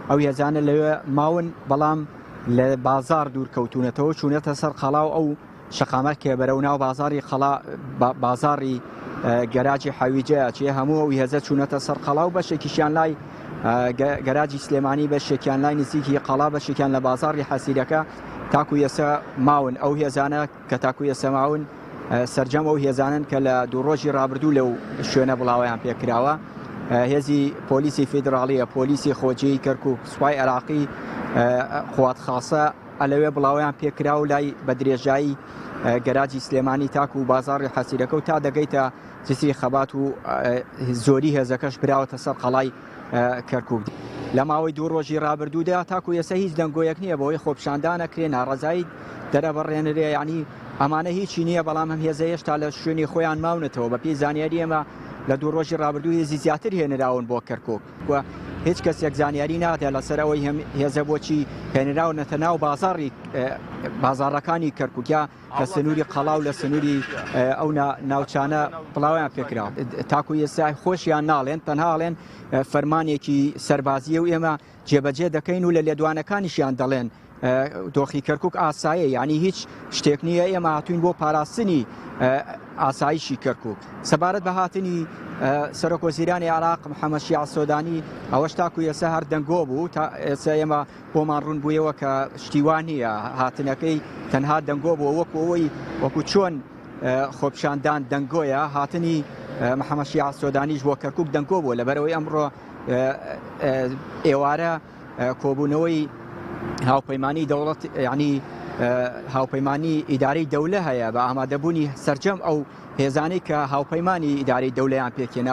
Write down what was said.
ئەو هێزانە لەوێ ماون بەڵام لە بازار دوورکەوتونەتەوە چوونەتە سەر خەڵاو ئەو شەقامەت کێ بەرەو ناو بازاری بازاری گەراجی حەویجەیە چێ هەموو ئەو هێزە چوونەتە سەر خەڵاو بەشێکیشیان لای گەراجی سلێمانی بەشێکیان لای نزیکی قەڵا بەشێکیان لە بازاری حەسیرەکە تاکو ئێستا ماون ئەو هێزانە کە تاکو ئێستا ماون سەرجەم ئەو هێزانن کە لە دوو ڕۆژی ڕابردوو لەو شوێنە بڵاویان پێکراوە هێزی پۆلیسی فیدراڵیە پۆلیسی خۆجیی کەرکووک سوپای عێراقی قوات خاسە ئەلەوێ بڵاویان پێکرا و لای بە درێژایی گەراجی سلێمانی تاکو و بازاری حەسیرەکە و تا دەگەیتە جسری خەبات و زۆری هێزەکەش براوەتە سەر قەڵای کەرکووک لە ماوەی دوو ڕۆژی ڕابردوودا تاکو ئێستا هیچ دەنگۆیەک نییە بۆی خۆپشاندانەکرێ ناڕەزایی دەرەبڕێنرێ ینی ئەمانە هیچی نییە بەڵام هەم هێزە هێشتا لە شوێنی خۆیان ماونەتەوە بە پێی زانیاری ئێمە لە دوو ڕۆژی ڕابردوو هێزی زیاتر هێنراون بۆ کەرکووک وە هیچ کەسێک زانیاری نادێت لەسەر ئەوەی هێزە بۆچی هێنراونەتە ناو بازاڕەکانی کەرکووکیا لە سنووری قەڵاو لە سنووری ئەو ناوچانە بڵاویان پێکراوە تاکو ئێستا خۆشیان ناڵێن تەنهاڵێن فەرمانێکی سەربازیە و ئێمە جێبەجێ دەکەین و لە لێدوانەکانیشیان دەڵێن دۆخی کەرکووک ئاسایە یعنی هیچ شتێک نییە ئێمە هاتوین بۆ پاراستنی ئاسایشی کەرکووک سەبارەت بە هاتنی سەرۆکوەزیرانی عێراق محەممەد شیع سۆدانی ئەوەش تاکو ئێستا هەر دەنگۆ بوو تا ئێستا ئێمە بۆمان ڕوون بوویەوە کە شتیوان نییە هاتنەکەی تەنها دەنگۆ بووە وەکو چۆن خۆپشاندان دەنگۆیە هاتنی محەممەد شیع سۆدانیش بۆ کەرکووک دەنگۆ بووە لەبەرەوەی ئەمڕۆ ئێوارە کۆبوونەوەی هاوپەیمانی دەوڵەت ینی هاوپەیمانی ئیدارەی دەولە هەیە بە ئامادەبوونی سەرجەم ئەو هێزانەی کە هاوپەیمانی ئیدارەی دەولەیان پێکێنا